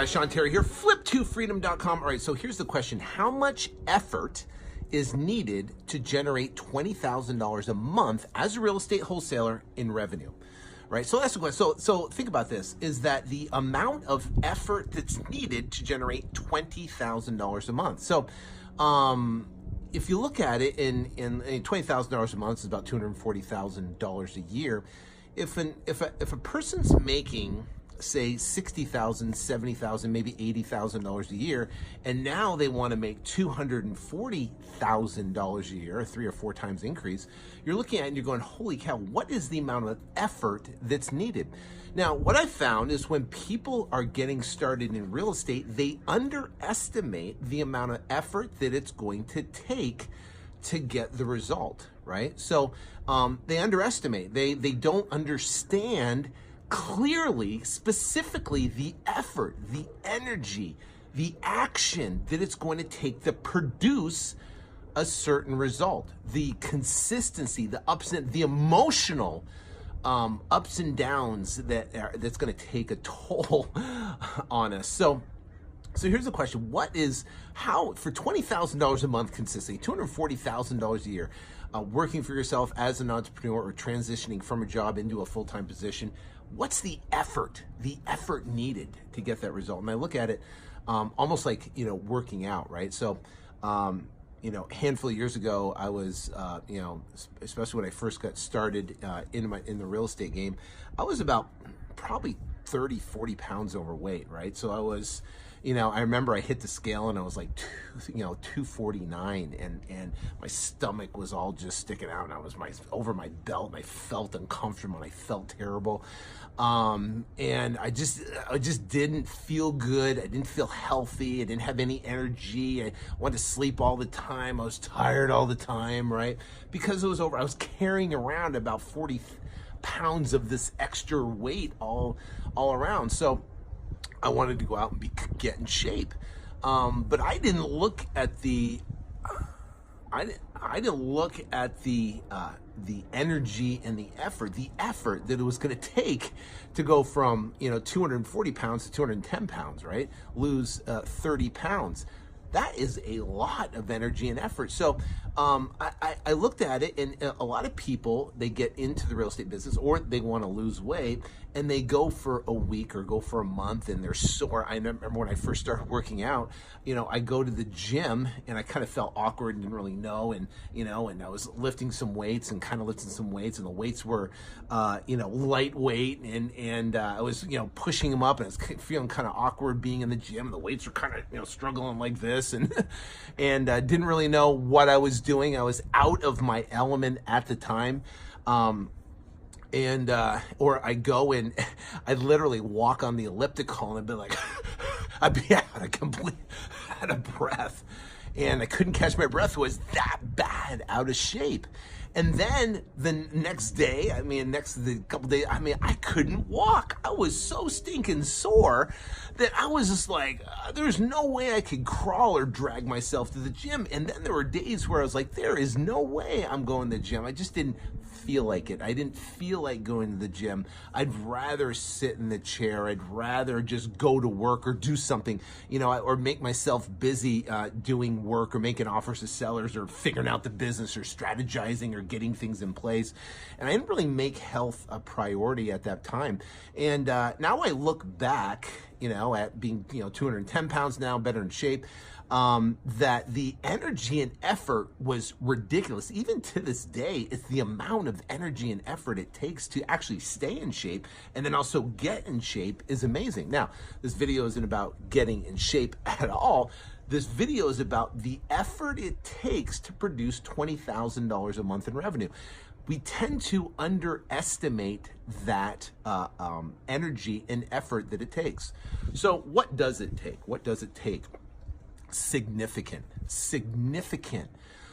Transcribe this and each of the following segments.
Sean Terry here, flip2freedom.com. All right, so here's the question. How much effort is needed to generate $20,000 a month as a real estate wholesaler in revenue? Right, so that's the question. So think about this, is that the amount of effort that's needed to generate $20,000 a month. So if you look at it in $20,000 a month is about $240,000 a year. If a person's making, say, $60,000, $70,000, maybe $80,000 a year, and now they want to make $240,000 a year, a 3 or 4 times increase, you're looking at it and you're going, holy cow, what is the amount of effort that's needed? Now, what I found is when people are getting started in real estate, they underestimate the amount of effort that it's going to take to get the result, right? So they underestimate, they don't understand clearly, specifically, the effort, the energy, the action that it's going to take to produce a certain result, the consistency, the ups and the emotional ups and downs that's going to take a toll on us. So here's the question. How, for $20,000 a month consistently, $240,000 a year, working for yourself as an entrepreneur or transitioning from a job into a full-time position, what's the effort needed to get that result? And I look at it almost like, working out, right? So, a handful of years ago, I was, especially when I first got started in the real estate game, I was about probably 30, 40 pounds overweight, right? So I was, I remember I hit the scale and I was like, 249, and my stomach was all just sticking out, and I was over my belt, and I felt uncomfortable, and I felt terrible, and I just didn't feel good. I didn't feel healthy. I didn't have any energy. I wanted to sleep all the time. I was tired all the time, right? Because I was carrying around about 40 pounds of this extra weight all around. So I wanted to go out and get in shape, but I didn't look at the energy and the effort that it was going to take to go from 240 pounds to 210 pounds, right? Lose 30 pounds. That is a lot of energy and effort. So I looked at it, and a lot of people, they get into the real estate business, or they want to lose weight, and they go for a week or go for a month, and they're sore. I remember when I first started working out, I go to the gym, and I kind of felt awkward and didn't really know, and and I was lifting some weights, and the weights were lightweight, and I was pushing them up, and I was feeling kind of awkward being in the gym, and the weights were kind of struggling like this, and didn't really know what I was doing. I was out of my element at the time. Or I go and I literally walk on the elliptical, and I'd be like, I'd be out of breath, and I couldn't catch my breath. It was that bad, out of shape. And then the next day, the couple days, I couldn't walk. I was so stinking sore that I was just like, there's no way I could crawl or drag myself to the gym. And then there were days where I was like, there is no way I'm going to the gym. I just didn't feel like it. I didn't feel like going to the gym. I'd rather sit in the chair. I'd rather just go to work or do something, or make myself busy doing work, or making offers to sellers, or figuring out the business, or strategizing, or getting things in place. And I didn't really make health a priority at that time. And now I look back, at being 210 pounds now, better in shape, that the energy and effort was ridiculous. Even to this day, it's the amount of energy and effort it takes to actually stay in shape and then also get in shape is amazing. Now, this video isn't about getting in shape at all. This video is about the effort it takes to produce $20,000 a month in revenue. We tend to underestimate that energy and effort that it takes. So what does it take? What does it take? Significant.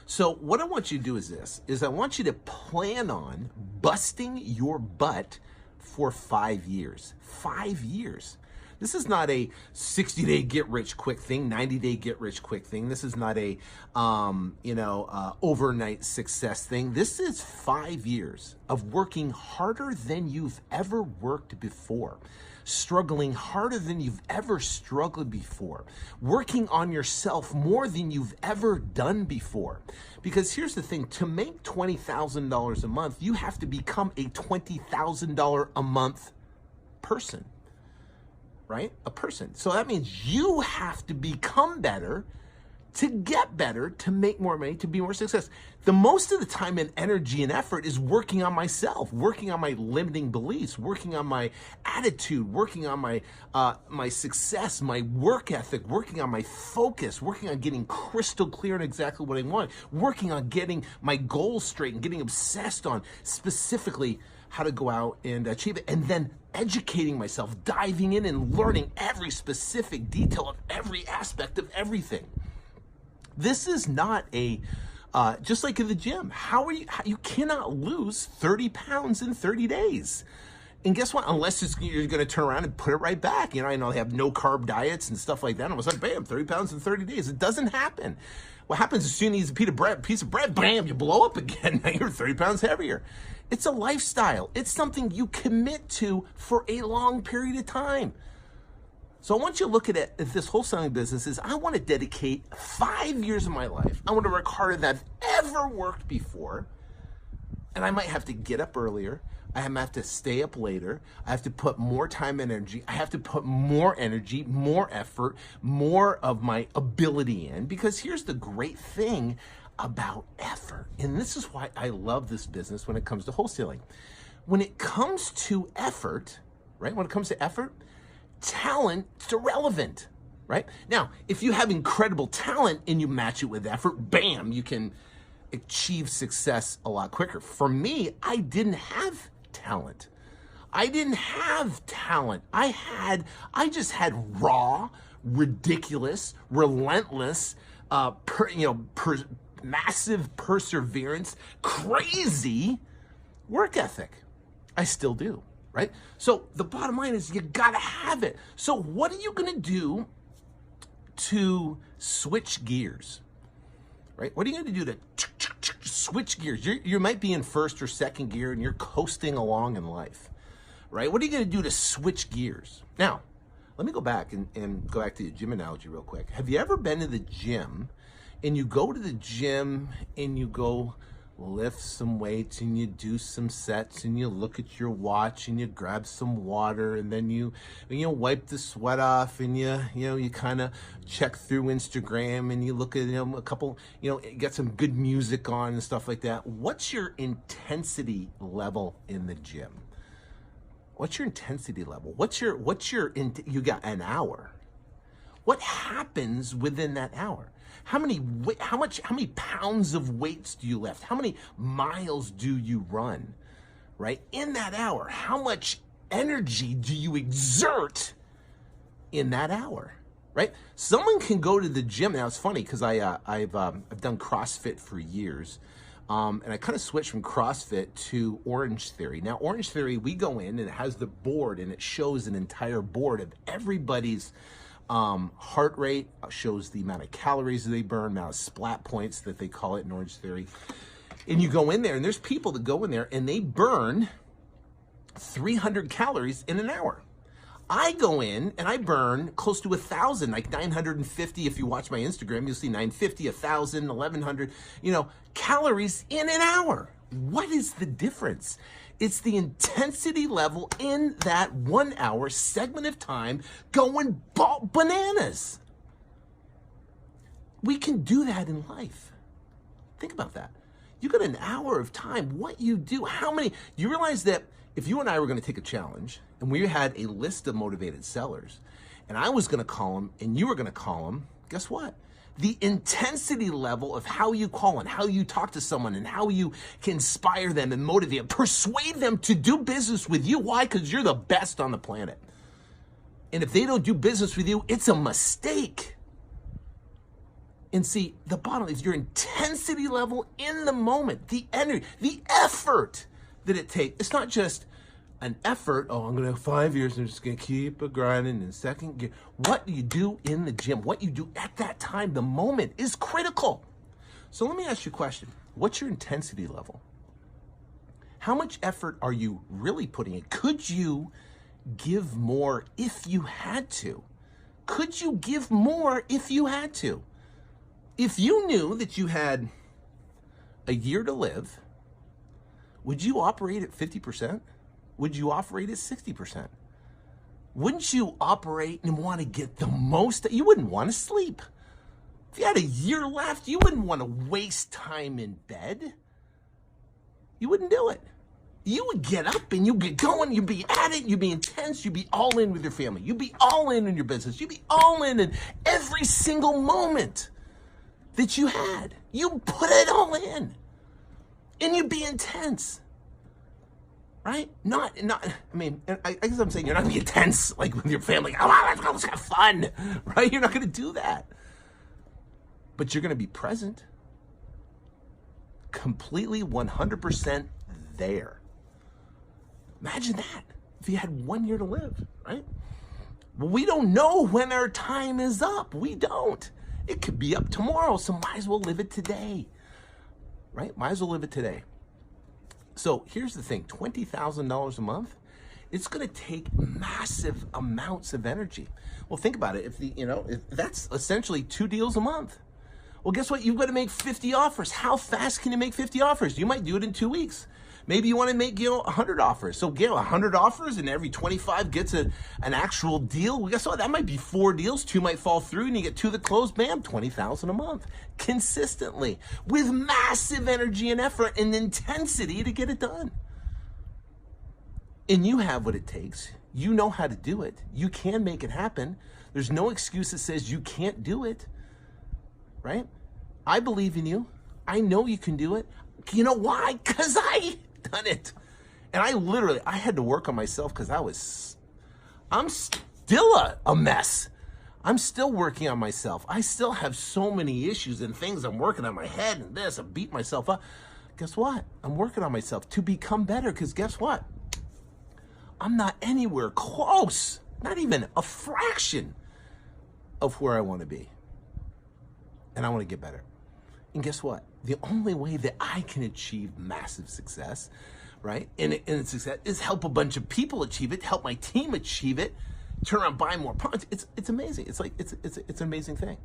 So what I want you to do is I want you to plan on busting your butt for 5 years. 5 years. This is not a 60-day get rich quick thing, 90-day get rich quick thing. This is not a overnight success thing. This is 5 years of working harder than you've ever worked before, struggling harder than you've ever struggled before, working on yourself more than you've ever done before. Because here's the thing, to make $20,000 a month, you have to become a $20,000 a month person, right? A person. So that means you have to become better to get better, to make more money, to be more successful. The most of the time and energy and effort is working on myself, working on my limiting beliefs, working on my attitude, working on my my success, my work ethic, working on my focus, working on getting crystal clear on exactly what I want, working on getting my goals straight and getting obsessed on specifically how to go out and achieve it, and then educating myself, diving in and learning every specific detail of every aspect of everything. This is not a, just like in the gym, you cannot lose 30 pounds in 30 days. And guess what? Unless you're going to turn around and put it right back. I know they have no carb diets and stuff like that. And I was like, bam, 30 pounds in 30 days. It doesn't happen. What happens as soon as you eat a piece of bread, bam, you blow up again. Now you're 30 pounds heavier. It's a lifestyle. It's something you commit to for a long period of time. So I want you to look at it, at this wholesaling business is, I want to dedicate 5 years of my life. I want to work harder than I've ever worked before. And I might have to get up earlier. I have to stay up later. I have to put more time and energy. I have to put more energy, more effort, more of my ability in. Because here's the great thing about effort. And this is why I love this business when it comes to wholesaling. When it comes to effort, right? When it comes to effort, talent is irrelevant, right? Now, if you have incredible talent and you match it with effort, bam, you can achieve success a lot quicker. For me, I didn't have talent. I didn't have talent. I just had raw, ridiculous, relentless, massive perseverance, crazy work ethic. I still do. Right? So the bottom line is you gotta have it. So what are you gonna do to switch gears? Right? What are you gonna do to switch gears? You might be in first or second gear and you're coasting along in life. Right? What are you gonna do to switch gears? Now, let me go back and go back to the gym analogy real quick. Have you ever been to the gym and you go to the gym and you go lift some weights and you do some sets and you look at your watch and you grab some water and then you wipe the sweat off and you kind of check through Instagram and you look at a couple, get some good music on and stuff like that? What's your intensity level in the gym? What's your intensity level? You got an hour. What happens within that hour? How many pounds of weights do you lift? How many miles do you run, right? In that hour, how much energy do you exert in that hour, right? Someone can go to the gym. Now it's funny because I've done CrossFit for years. And I kind of switched from CrossFit to Orange Theory. Now, Orange Theory, we go in and it has the board and it shows an entire board of everybody's heart rate, shows the amount of calories that they burn, amount of splat points that they call it in Orange Theory. And you go in there and there's people that go in there and they burn 300 calories in an hour. I go in and I burn close to 1,000, like 950. If you watch my Instagram, you'll see 950, 1,000, 1,100, calories in an hour. What is the difference? It's the intensity level in that 1 hour segment of time going bananas. We can do that in life. Think about that. You got an hour of time. What you do, you realize that if you and I were going to take a challenge and we had a list of motivated sellers and I was going to call them and you were going to call them, guess what? The intensity level of how you call and how you talk to someone and how you can inspire them and motivate them, persuade them to do business with you. Why? Because you're the best on the planet. And if they don't do business with you, it's a mistake. And see, the bottom is your intensity level in the moment, the energy, the effort that it takes. It's not just an effort. Oh, I'm going to 5 years. I'm just going to keep grinding in second gear. What you do in the gym, what you do at that time, the moment is critical. So let me ask you a question. What's your intensity level? How much effort are you really putting in? Could you give more if you had to? Could you give more if you had to? If you knew that you had a year to live, would you operate at 50%? Would you operate at 60%? Wouldn't you operate and want to get the most? You wouldn't want to sleep. If you had a year left, you wouldn't want to waste time in bed. You wouldn't do it. You would get up and you'd get going, you'd be at it, you'd be intense, you'd be all in with your family, you'd be all in your business, you'd be all in every single moment that you had. You put it all in and you'd be intense. Right? I guess I'm saying you're not gonna be intense like with your family. Oh, let's have fun, right? You're not gonna do that. But you're gonna be present, completely 100% there. Imagine that if you had 1 year to live, right? Well, we don't know when our time is up. We don't. It could be up tomorrow, so might as well live it today, right? Might as well live it today. So here's the thing, $20,000 a month, it's going to take massive amounts of energy. Well, think about it. If that's essentially 2 deals a month. Well, guess what? You've got to make 50 offers. How fast can you make 50 offers? You might do it in 2 weeks. Maybe you want to make 100 offers. So 100 offers and every 25 gets an actual deal. Well, guess what? That might be 4 deals. 2 might fall through and you get 2 that close. Bam, $20,000 a month. Consistently with massive energy and effort and intensity to get it done. And you have what it takes. You know how to do it. You can make it happen. There's no excuse that says you can't do it. Right? I believe in you. I know you can do it. You know why? Because I done it. And I had to work on myself because I'm still a mess. I'm still working on myself. I still have so many issues and things I'm working on my head and this. I beat myself up. Guess what? I'm working on myself to become better because guess what? I'm not anywhere close, not even a fraction of where I want to be. And I want to get better. And guess what? The only way that I can achieve massive success, right? And success is help a bunch of people achieve it, help my team achieve it, turn around, buy more products. It's amazing. It's an amazing thing.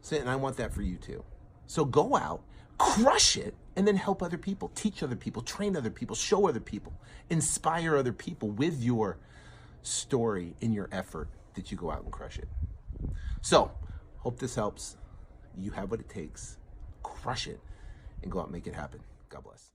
So, and I want that for you too. So go out, crush it, and then help other people, teach other people, train other people, show other people, inspire other people with your story and your effort that you go out and crush it. So, hope this helps. You have what it takes. Crush it and go out and make it happen. God bless.